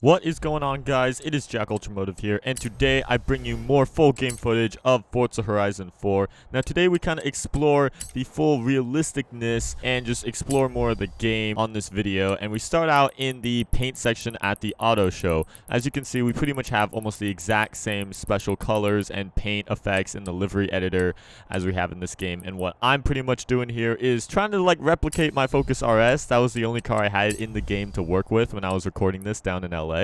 What is going on, guys? It is JackUltraMotive here, and today I bring you more full game footage of Forza Horizon 4. Now today we kind of explore the full realisticness and just explore more of the game on this video, and we start out in the paint section at the auto show. As you can see, we pretty much have almost the exact same special colors and paint effects in the livery editor as we have in this game, and what I'm pretty much doing here is trying to like replicate my Focus RS. That was the only car I had in the game to work with when I was recording this down in LA.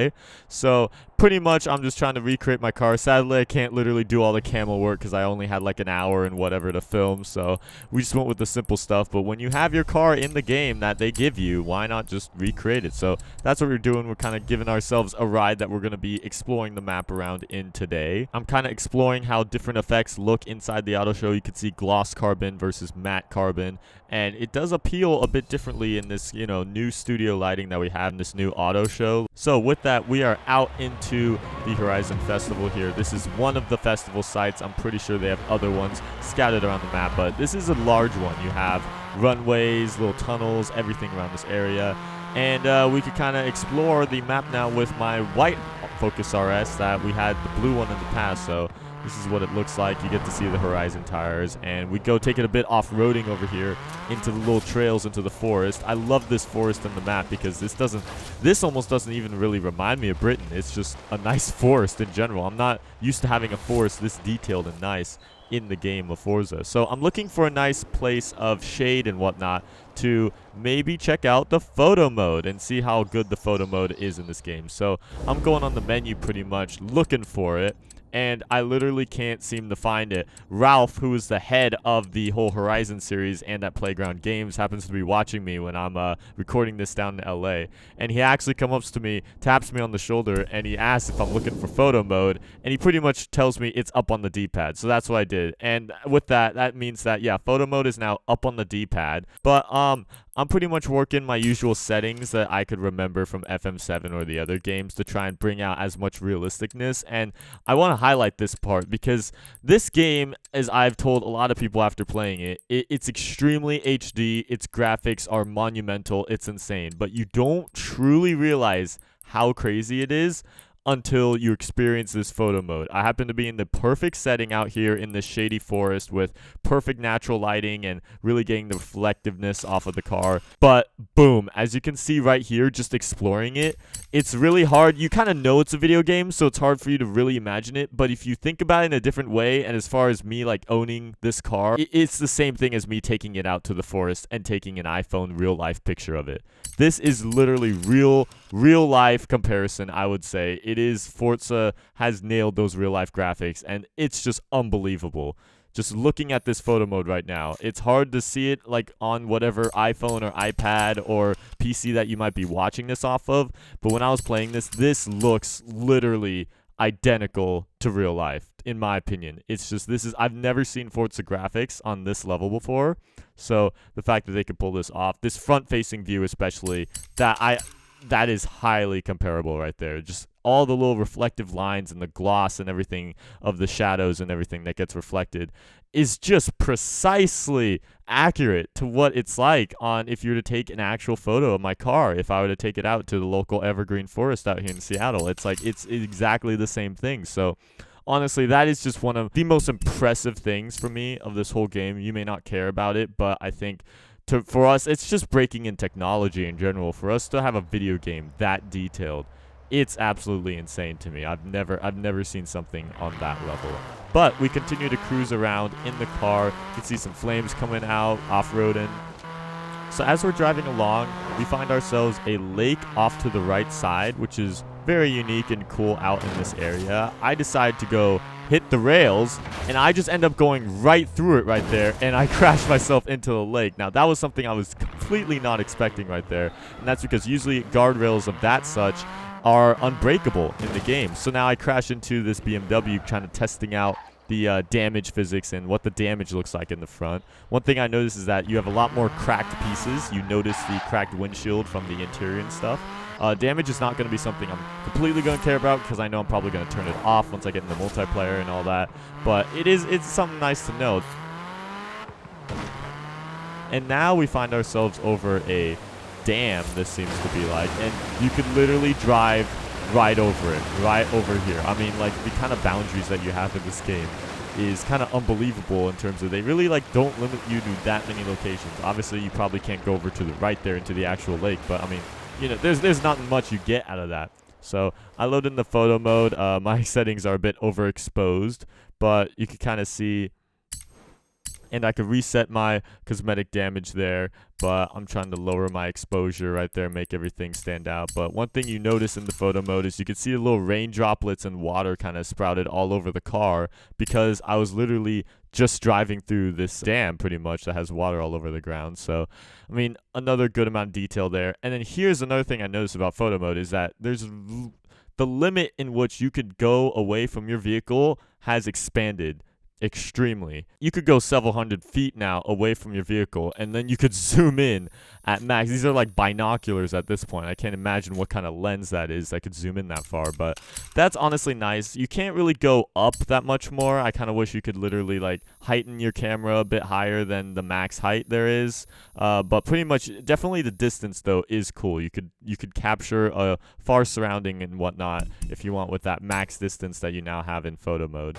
So pretty much I'm just trying to recreate my car. Sadly, I can't literally do all the camo work because I only had like an hour and whatever to film, so we just went with the simple stuff. But when you have your car in the game that they give you, why not just recreate it? So that's what we're doing. We're kind of giving ourselves a ride that we're going to be exploring the map around in today. I'm kind of exploring how different effects look inside the auto show. You can see gloss carbon versus matte carbon, and it does appeal a bit differently in this, you know, new studio lighting that we have in this new auto show. So with that, we are out into the Horizon Festival here. This is one of the festival sites. I'm pretty sure they have other ones scattered around the map, but this is a large one. You have runways, little tunnels, everything around this area. And we could kind of explore the map now with my white Focus RS that we had the blue one in the past. So this is what it looks like. You get to see the Horizon tires, and we go take it a bit off-roading over here into the little trails into the forest. I love this forest in the map because this almost doesn't even really remind me of Britain. It's just a nice forest in general. I'm not used to having a forest this detailed and nice in the game of Forza. So I'm looking for a nice place of shade and whatnot to maybe check out the photo mode and see how good the photo mode is in this game. So I'm going on the menu pretty much looking for it, and I literally can't seem to find it. Ralph, who is the head of the whole Horizon series and at Playground Games, happens to be watching me when I'm recording this down in LA. And he actually comes up to me, taps me on the shoulder, and he asks if I'm looking for photo mode. And he pretty much tells me it's up on the D-pad. So that's what I did. And with that, that means that, yeah, photo mode is now up on the D-pad. But I'm pretty much working my usual settings that I could remember from FM7 or the other games to try and bring out as much realisticness. And I want to highlight this part because this game, as I've told a lot of people after playing it, it's extremely HD. Its graphics are monumental. It's insane. But you don't truly realize how crazy it is until you experience this photo mode. I happen to be in the perfect setting out here in this shady forest with perfect natural lighting and really getting the reflectiveness off of the car. But boom, as you can see right here, just exploring it, it's really hard. You kind of know it's a video game, so it's hard for you to really imagine it. But if you think about it in a different way, and as far as me like owning this car, it's the same thing as me taking it out to the forest and taking an iPhone real life picture of it. This is literally real life comparison, I would say. It is Forza has nailed those real life graphics, and it's just unbelievable. Just looking at this photo mode right now, it's hard to see it like on whatever iPhone or iPad or PC that you might be watching this off of. But when I was playing this looks literally identical to real life, in my opinion. It's just, I've never seen Forza graphics on this level before. So the fact that they could pull this off, this front-facing view especially, that is highly comparable right there. Just all the little reflective lines and the gloss and everything of the shadows and everything that gets reflected is just precisely accurate to what it's like on if you were to take an actual photo of my car. If I were to take it out to the local evergreen forest out here in Seattle, it's like it's exactly the same thing. So honestly, that is just one of the most impressive things for me of this whole game. You may not care about it, but I think for us, it's just breaking in technology in general. For us to have a video game that detailed, it's absolutely insane to me. I've never seen something on that level. But we continue to cruise around in the car. You can see some flames coming out, off-roading. So as we're driving along, we find ourselves a lake off to the right side, which is very unique and cool out in this area. I decide to go hit the rails, and I just end up going right through it right there, and I crashed myself into the lake. Now, that was something I was completely not expecting right there, and that's because usually guardrails of that such are unbreakable in the game. So now I crash into this BMW kind of testing out the damage physics and what the damage looks like in the front. One thing I noticed is that you have a lot more cracked pieces. You notice the cracked windshield from the interior and stuff. Damage is not going to be something I'm completely going to care about because I know I'm probably going to turn it off once I get into multiplayer and all that. But it's something nice to know. And now we find ourselves over a dam, this seems to be like, and you could literally drive right over it, right over here. I mean, like, the kind of boundaries that you have in this game is kind of unbelievable in terms of they really, like, don't limit you to that many locations. Obviously, you probably can't go over to the right there into the actual lake, but, I mean, you know, there's not much you get out of that. So I load in the photo mode. My settings are a bit overexposed, but you can kind of see, and I could reset my cosmetic damage there, but I'm trying to lower my exposure right there, make everything stand out. But one thing you notice in the photo mode is you can see the little rain droplets and water kind of sprouted all over the car because I was literally just driving through this dam pretty much that has water all over the ground. So, I mean, another good amount of detail there. And then here's another thing I noticed about photo mode is that there's the limit in which you could go away from your vehicle has expanded extremely. You could go several hundred feet now away from your vehicle, and then you could zoom in at max. These are like binoculars at this point. I can't imagine what kind of lens that is that could zoom in that far, but that's honestly nice. You can't really go up that much more. I kind of wish you could literally like heighten your camera a bit higher than the max height there is, but pretty much definitely the distance though is cool. You could capture a far surrounding and whatnot if you want with that max distance that you now have in photo mode.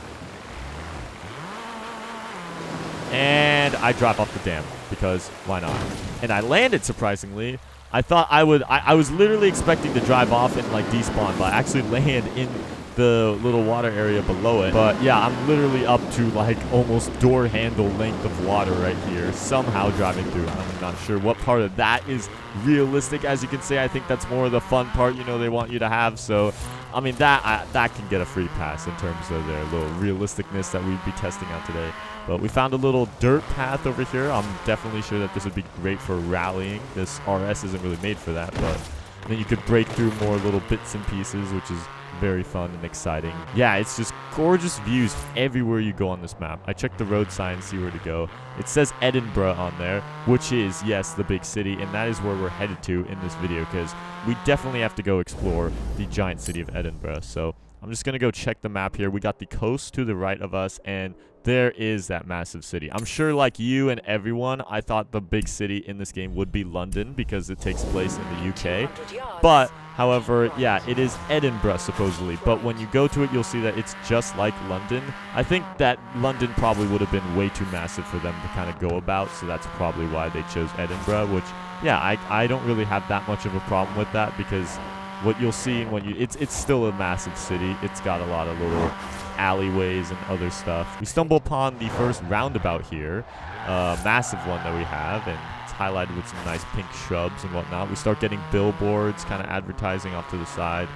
And I drop off the dam because why not? And I landed surprisingly. I thought I would. I was literally expecting to drive off and like despawn, but I actually land in the little water area below it. But yeah, I'm literally up to like almost door handle length of water right here, somehow driving through. I'm not sure what part of that is realistic. As you can see, I think that's more of the fun part, you know, they want you to have. So, I mean, that can get a free pass in terms of their little realisticness that we'd be testing out today. But we found a little dirt path over here. I'm definitely sure that this would be great for rallying. This RS isn't really made for that, but then you could break through more little bits and pieces, which is very fun and exciting. Yeah, it's just gorgeous views everywhere you go on this map. I checked the road sign to see where to go. It says Edinburgh on there, which is, yes, the big city, and that is where we're headed to in this video because we definitely have to go explore the giant city of Edinburgh. So I'm just going to go check the map here. We got the coast to the right of us, and there is that massive city. I'm sure like you and everyone, I thought the big city in this game would be London because it takes place in the UK. But, however, yeah, it is Edinburgh supposedly. But when you go to it, you'll see that it's just like London. I think that London probably would have been way too massive for them to kind of go about. So that's probably why they chose Edinburgh, which, yeah, I don't really have that much of a problem with that because what you'll see when it's still a massive city. It's got a lot of little alleyways and other stuff. We stumble upon the first roundabout here, massive one that we have, and it's highlighted with some nice pink shrubs and whatnot. We start getting billboards kind of advertising off to the side,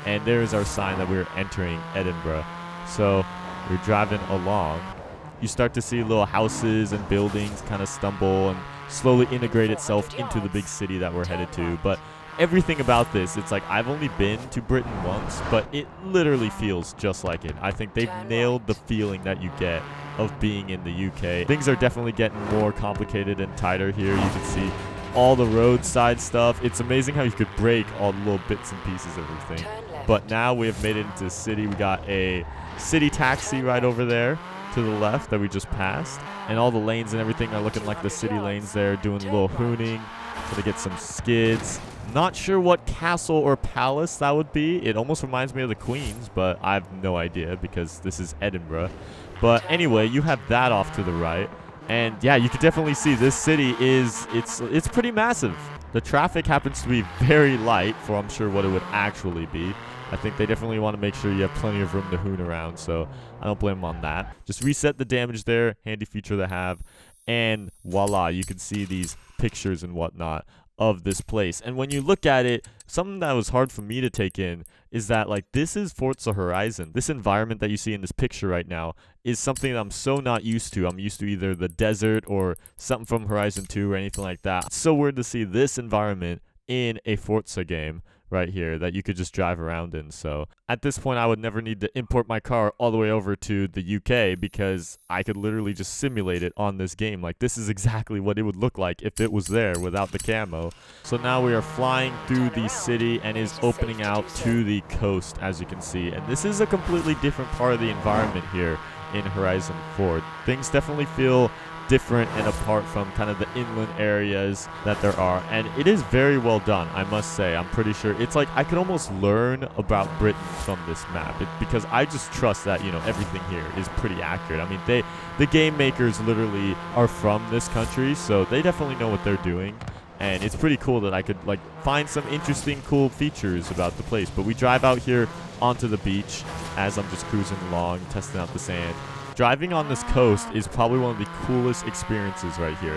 and there's our sign that we're entering Edinburgh. So we're driving along. You start to see little houses and buildings kind of stumble and slowly integrate itself into the big city that we're headed to. But everything about this, it's like I've only been to Britain once, but it literally feels just like it. I think they've nailed the feeling that you get of being in the UK. Things are definitely getting more complicated and tighter here. You can see all the roadside stuff. It's amazing how you could break all the little bits and pieces of everything. But now we have made it into the city. We got a city taxi right over there to the left that we just passed. And all the lanes and everything are looking like the city lanes there, doing a little hooning. Gonna get some skids. Not sure what castle or palace that would be. It almost reminds me of the Queen's, but I have no idea because this is Edinburgh. But anyway, you have that off to the right. And yeah, you can definitely see this city it's pretty massive. The traffic happens to be very light for I'm sure what it would actually be. I think they definitely want to make sure you have plenty of room to hoon around, so I don't blame them on that. Just reset the damage there, handy feature to have. And voila, you can see these pictures and whatnot of this place. And when you look at it, something that was hard for me to take in is that like this is Forza Horizon. This environment that you see in this picture right now is something that I'm so not used to. I'm used to either the desert or something from Horizon 2 or anything like that. It's so weird to see this environment in a Forza game right here that you could just drive around in. So at this point, I would never need to import my car all the way over to the UK because I could literally just simulate it on this game. Like this is exactly what it would look like if it was there without the camo. So now we are flying through the city and is opening out to the coast, as you can see. And this is a completely different part of the environment here in Horizon 4. Things definitely feel different and apart from kind of the inland areas that there are. And it is very well done, I must say. I'm pretty sure it's like I could almost learn about Britain from this map because I just trust that, you know, everything here is pretty accurate. I mean, the game makers literally are from this country, so they definitely know what they're doing. And it's pretty cool that I could like find some interesting cool features about the place. But we drive out here onto the beach as I'm just cruising along, testing out the sand. Driving on this coast is probably one of the coolest experiences right here.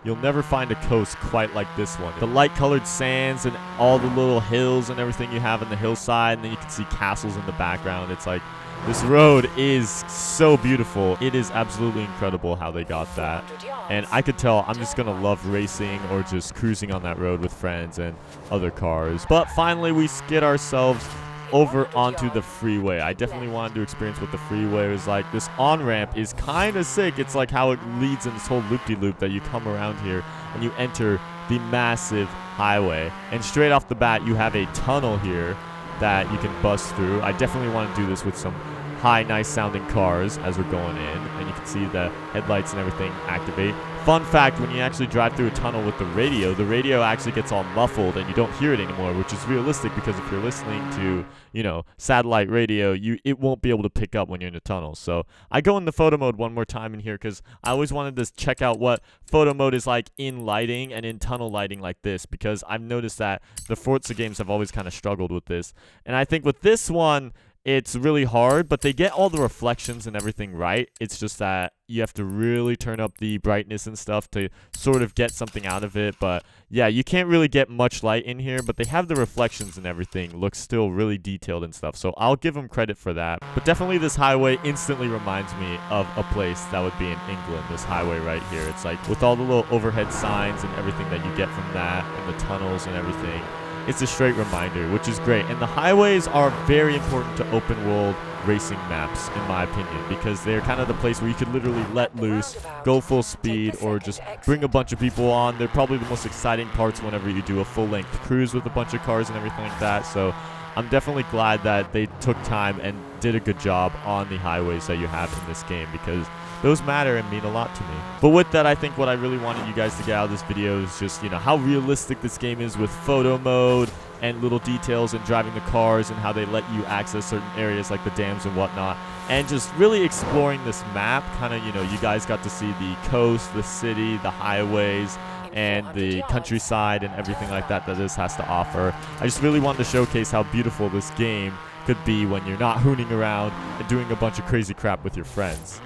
You'll never find a coast quite like this one. The light colored sands and all the little hills and everything you have on the hillside, and then you can see castles in the background. It's like, this road is so beautiful. It is absolutely incredible how they got that. And I could tell I'm just going to love racing or just cruising on that road with friends and other cars. But finally, we skid ourselves over onto the freeway. I definitely wanted to experience what the freeway was like. This on-ramp is kind of sick. It's like how it leads in this whole loop-de-loop that you come around here and you enter the massive highway. And straight off the bat, you have a tunnel here that you can bust through. I definitely want to do this with some high, nice sounding cars as we're going in, and you can see the headlights and everything activate. Fun fact, when you actually drive through a tunnel with the radio actually gets all muffled and you don't hear it anymore, which is realistic because if you're listening to, you know, satellite radio, it won't be able to pick up when you're in a tunnel. So I go in the photo mode one more time in here because I always wanted to check out what photo mode is like in lighting and in tunnel lighting like this, because I've noticed that the Forza games have always kind of struggled with this. And I think with this one, it's really hard, but they get all the reflections and everything right. It's just that you have to really turn up the brightness and stuff to sort of get something out of it. But yeah, you can't really get much light in here, but they have the reflections and everything look still really detailed and stuff. So I'll give them credit for that. But definitely this highway instantly reminds me of a place that would be in England, this highway right here. It's like with all the little overhead signs and everything that you get from that and the tunnels and everything. It's a straight reminder, which is great. And the highways are very important to open world racing maps, in my opinion, because they're kind of the place where you could literally let loose, go full speed, or just bring a bunch of people on. They're probably the most exciting parts whenever you do a full-length cruise with a bunch of cars and everything like that. So I'm definitely glad that they took time and did a good job on the highways that you have in this game, because those matter and mean a lot to me. But with that, I think what I really wanted you guys to get out of this video is just, you know, how realistic this game is with photo mode and little details and driving the cars and how they let you access certain areas like the dams and whatnot. And just really exploring this map. Kind of, you know, you guys got to see the coast, the city, the highways, and the countryside and everything like that this has to offer. I just really wanted to showcase how beautiful this game could be when you're not hooning around and doing a bunch of crazy crap with your friends.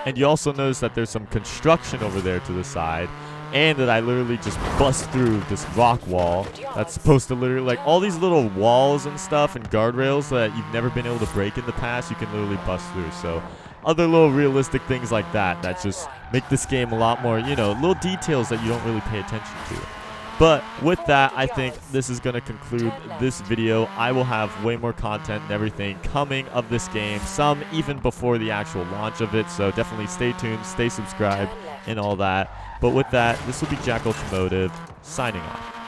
And you also notice that there's some construction over there to the side, and that I literally just bust through this rock wall that's supposed to literally, like, all these little walls and stuff and guardrails that you've never been able to break in the past, you can literally bust through. So other little realistic things like that just make this game a lot more, you know, little details that you don't really pay attention to. But with that, I think this is going to conclude this video. I will have way more content and everything coming of this game, some even before the actual launch of it. So definitely stay tuned, stay subscribed, and all that. But with that, this will be JackUltraMotive signing off.